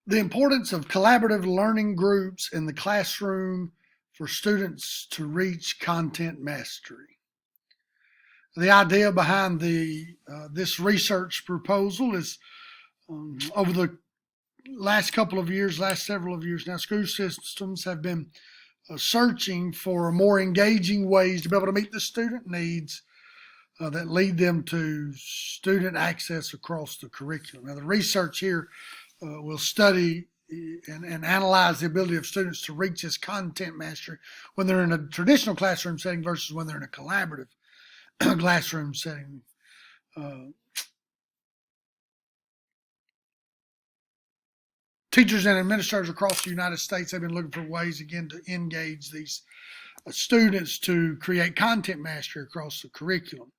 The importance of collaborative learning groups in the classroom for students to reach content mastery. The idea behind this research proposal is over the last several of years now, school systems have been searching for more engaging ways to be able to meet the student needs that lead them to student access across the curriculum. Now, the research here will study and analyze the ability of students to reach this content mastery when they're in a traditional classroom setting versus when they're in a collaborative classroom setting. Teachers and administrators across the United States have been looking for ways, again, to engage these students to create content mastery across the curriculum.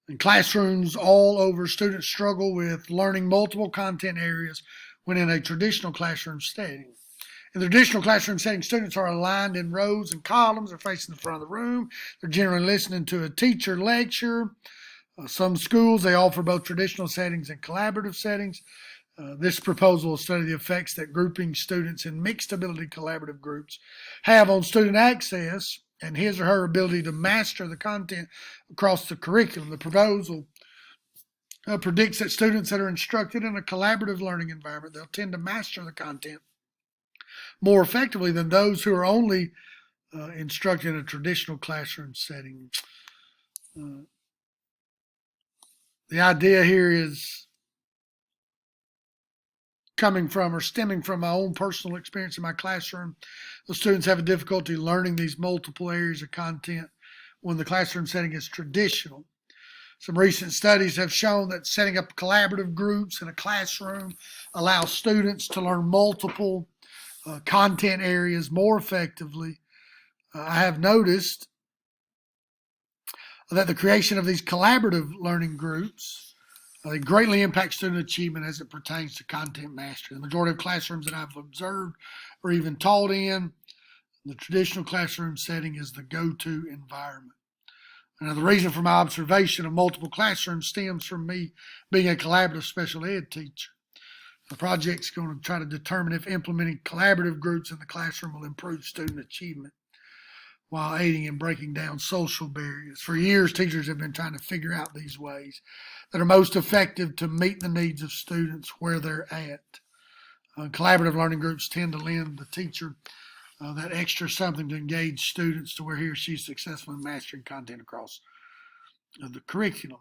In classrooms all over, students struggle with learning multiple content areas when in a traditional classroom setting. In the traditional classroom setting, students are aligned in rows and columns. They're facing the front of the room. They're generally listening to a teacher lecture. Some schools, they offer both traditional settings and collaborative settings. This proposal will study the effects that grouping students in mixed ability collaborative groups have on student access and his or her ability to master the content across the curriculum. The proposal predicts that students that are instructed in a collaborative learning environment, they'll tend to master the content more effectively than those who are only instructed in a traditional classroom setting. The idea here is coming from or stemming from my own personal experience in my classroom. The students have a difficulty learning these multiple areas of content when the classroom setting is traditional. Some recent studies have shown that setting up collaborative groups in a classroom allows students to learn multiple content areas more effectively. I have noticed that the creation of these collaborative learning groups they greatly impact student achievement as it pertains to content mastery. The majority of classrooms that I've observed or even taught in, the traditional classroom setting is the go-to environment. Now, the reason for my observation of multiple classrooms stems from me being a collaborative special ed teacher. The project's going to try to determine if implementing collaborative groups in the classroom will improve student achievement while aiding in breaking down social barriers. For years, teachers have been trying to figure out these ways that are most effective to meet the needs of students where they're at. Collaborative learning groups tend to lend the teacher that extra something to engage students to where he or she is successful in mastering content across the curriculum.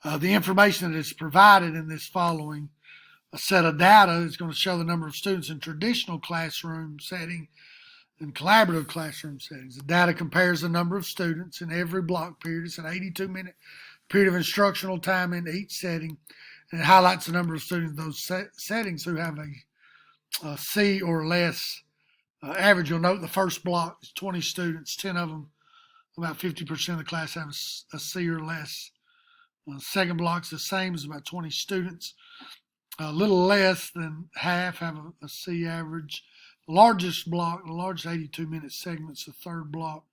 The information that is provided in this following a set of data is going to show the number of students in traditional classroom setting and collaborative classroom settings. The data compares the number of students in every block period. It's an 82-minute period of instructional time in each setting, and it highlights the number of students in those settings who have a C or less average. You'll note the first block is 20 students, 10 of them, about 50% of the class have a C or less. The second block's the same, it's about 20 students. A little less than half have a C average. The largest block, the largest 82-minute segment's the third block,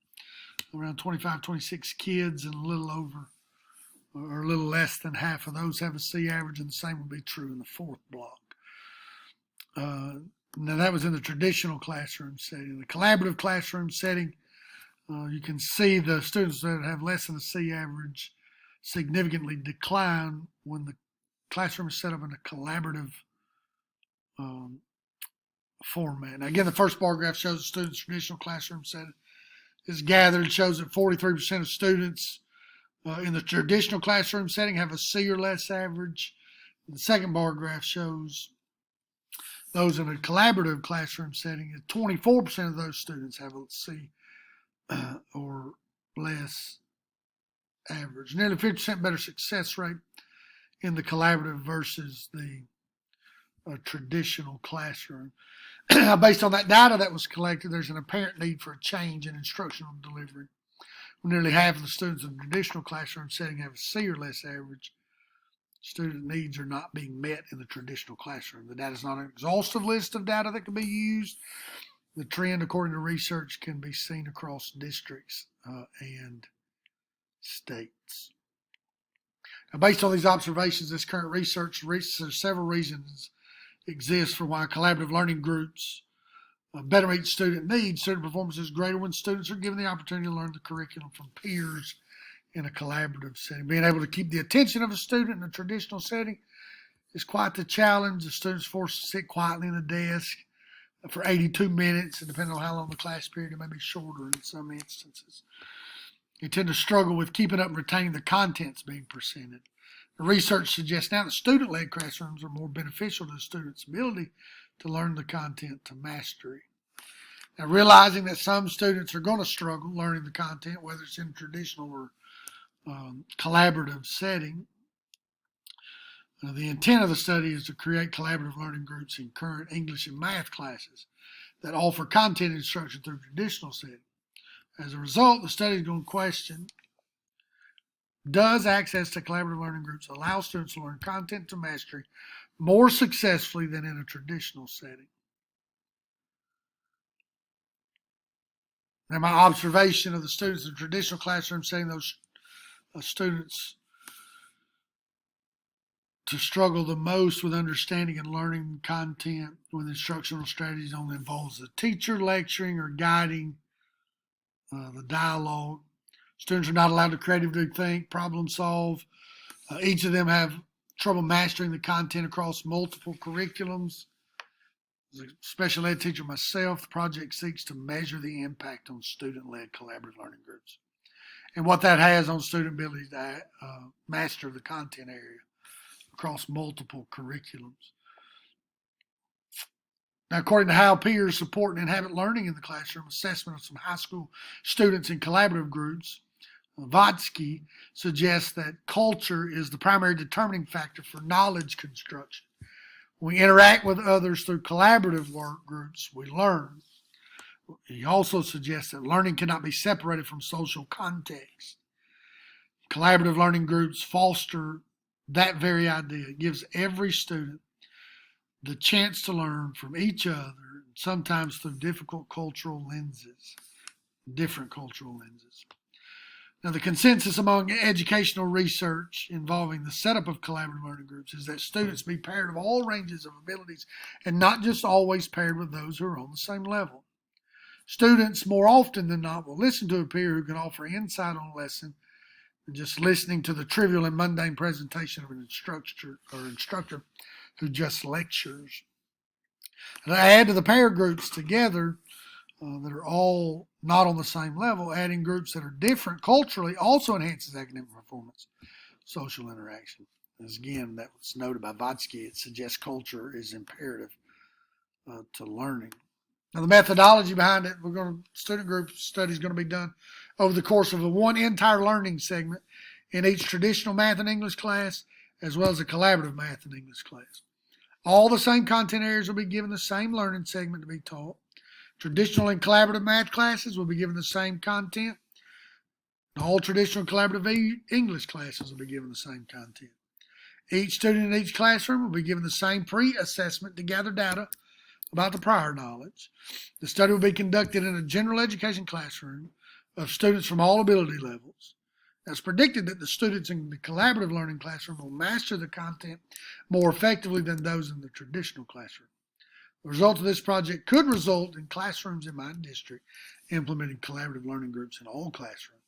around 25, 26 kids, and a little over or a little less than half of those have a C average, and the same will be true in the fourth block. Now that was in the traditional classroom setting. The collaborative classroom setting, you can see the students that have less than a C average significantly decline when the classroom is set up in a collaborative format. Now, again, the first bar graph shows the students' traditional classroom setting is gathered. It shows that 43% of students in the traditional classroom setting have a C or less average. The second bar graph shows those in a collaborative classroom setting, 24% of those students have a C or less average. Nearly 50% better success rate in the collaborative versus the traditional classroom. Based on that data that was collected, there's an apparent need for a change in instructional delivery. Nearly half of the students in the traditional classroom setting have a C or less average. Student needs are not being met in the traditional classroom. The data is not an exhaustive list of data that can be used. The trend, according to research, can be seen across districts and states. Now, based on these observations, this current research, there's several reasons exists for why collaborative learning groups better meet student needs. Student performance is greater when students are given the opportunity to learn the curriculum from peers in a collaborative setting. Being able to keep the attention of a student in a traditional setting is quite the challenge. The student's forced to sit quietly in a desk for 82 minutes, and depending on how long the class period, it may be shorter in some instances. They tend to struggle with keeping up and retaining the contents being presented. The research suggests now that student-led classrooms are more beneficial to the student's ability to learn the content to mastery. Now, realizing that some students are going to struggle learning the content, whether it's in a traditional or collaborative setting, the intent of the study is to create collaborative learning groups in current English and math classes that offer content instruction through traditional setting. As a result, the study is going to question, does access to collaborative learning groups allow students to learn content to mastery more successfully than in a traditional setting? Now, my observation of the students in the traditional classroom setting, those students to struggle the most with understanding and learning content with instructional strategies only involves the teacher lecturing or guiding the dialogue. Students are not allowed to creatively think, problem solve. Each of them have trouble mastering the content across multiple curriculums. As a special ed teacher myself, the project seeks to measure the impact on student-led collaborative learning groups and what that has on student ability to master the content area across multiple curriculums. Now, according to how peers support and inhabit learning in the classroom, assessment of some high school students in collaborative groups, Vodsky suggests that culture is the primary determining factor for knowledge construction. When we interact with others through collaborative work groups, we learn. He also suggests that learning cannot be separated from social context. Collaborative learning groups foster that very idea. It gives every student the chance to learn from each other, sometimes through different cultural lenses. Now, the consensus among educational research involving the setup of collaborative learning groups is that students be paired of all ranges of abilities and not just always paired with those who are on the same level. Students, more often than not, will listen to a peer who can offer insight on a lesson than just listening to the trivial and mundane presentation of an instructor who just lectures. And I add to the pair groups together that are all not on the same level, adding groups that are different culturally also enhances academic performance, social interaction. As again, that was noted by Vodsky, it suggests culture is imperative to learning. Now, the methodology behind it, student group study is going to be done over the course of one entire learning segment in each traditional math and English class, as well as a collaborative math and English class. All the same content areas will be given the same learning segment to be taught. Traditional and collaborative math classes will be given the same content. All traditional and collaborative English classes will be given the same content. Each student in each classroom will be given the same pre-assessment to gather data about the prior knowledge. The study will be conducted in a general education classroom of students from all ability levels. It's predicted that the students in the collaborative learning classroom will master the content more effectively than those in the traditional classroom. The result of this project could result in classrooms in my district implementing collaborative learning groups in all classrooms.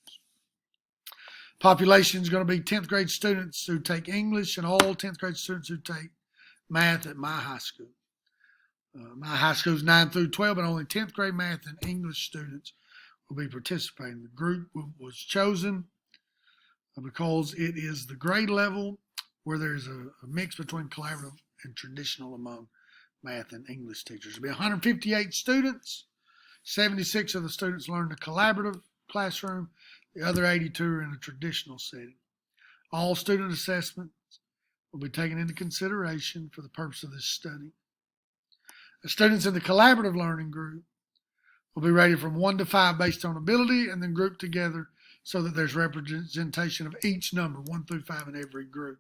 Population is going to be 10th grade students who take English and all 10th grade students who take math at my high school. My high school is 9 through 12, but only 10th grade math and English students will be participating. The group was chosen because it is the grade level where there's a mix between collaborative and traditional among math and English teachers. There'll be 158 students. 76 of the students learn the collaborative classroom. The other 82 are in a traditional setting. All student assessments will be taken into consideration for the purpose of this study. The students in the collaborative learning group will be rated from 1 to 5 based on ability and then grouped together so that there's representation of each number, 1 through 5 in every group.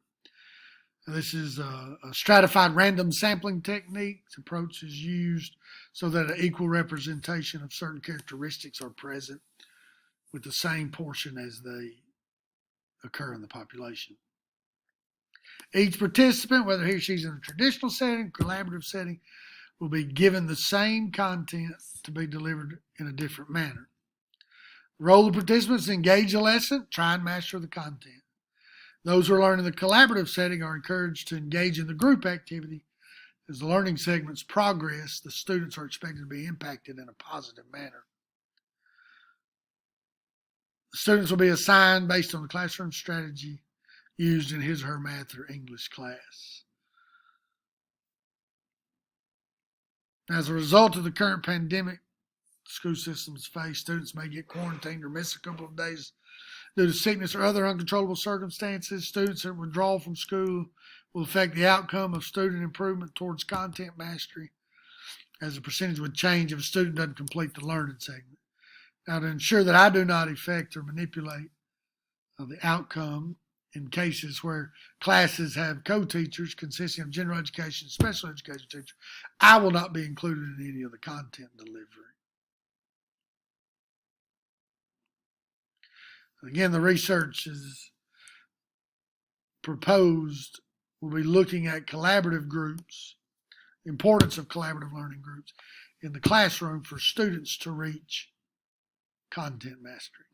Now, this is a stratified random sampling technique. This approach is used so that an equal representation of certain characteristics are present with the same portion as they occur in the population. Each participant, whether he or she's in a traditional setting, collaborative setting, will be given the same content to be delivered in a different manner. The role of participants is to engage the lesson, try and master the content. Those who are learning in the collaborative setting are encouraged to engage in the group activity. As the learning segments progress, the students are expected to be impacted in a positive manner. The students will be assigned based on the classroom strategy used in his or her math or English class. As a result of the current pandemic school systems face, students may get quarantined or miss a couple of days due to sickness or other uncontrollable circumstances. Students that withdraw from school will affect the outcome of student improvement towards content mastery, as the percentage would change if a student doesn't complete the learning segment. Now, to ensure that I do not affect or manipulate the outcome in cases where classes have co-teachers consisting of general education and special education teachers, I will not be included in any of the content delivery. Again, the research is proposed. We'll be looking at collaborative groups, the importance of collaborative learning groups in the classroom for students to reach content mastery.